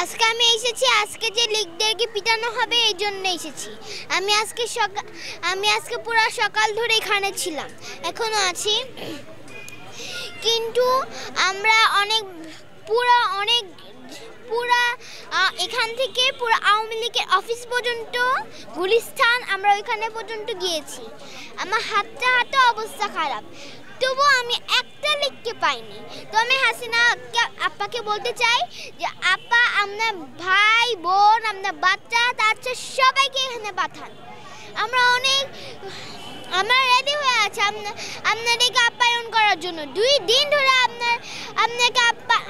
আজকে আমি এসেছি, আজকে যে লিগদেরকে পিটানো হবে এই জন্য এসেছি। আমি আজকে পুরো সকাল ধরে এখানে ছিলাম, এখনো আছি। কিন্তু আমরা পুরা এখান থেকে পুরো আওয়ামী লীগের অফিস পর্যন্ত গুলিস্তান আমরা ওইখানে পর্যন্ত গিয়েছি। আমার হাতটা অবস্থা খারাপ, তবু আমি একটা লিগকে পাইনি। তো আমি হাসিনা আপ্পাকে বলতে চাই যে আপা, আপনার ভাই বোন, আপনার বাচ্চা তাচ্চা সবাইকে এখানে পাঠান। আমরা রেডি হয়ে আছি আপনাদেরকে আপ্যায়ন করার জন্য। 2 দিন ধরে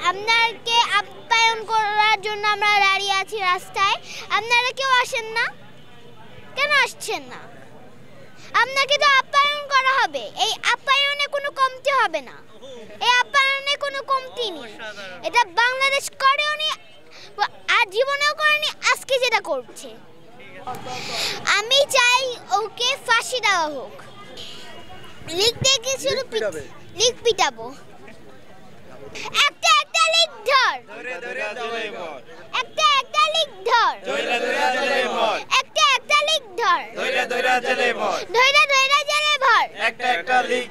আপনাকে আপ্যায়ন করার জন্য আমরা দাঁড়িয়ে আছি রাস্তায়। আপনারা কেউ আসেন না কেন? আসছেন না? আপনাকে তো আপ্যায়ন করা হবে, এই আপ্যায়নে কোনো কমতি হবে না, এই আপ্যায়নে কোনো কমতি নেই। এটা বাংলাদেশ করেও নি আর জীবনেও করেনি, আজকে যেটা করছে। আমি চাই ওকে ফাঁসি দেওয়া হোক। লিগ দেখে শুধু লিগ পিটাবো। একটা লিগ ধর, একটা লিগ ধর, একটা লিগ ধর, ধৈরা জেলে ভর, একটা লিগ।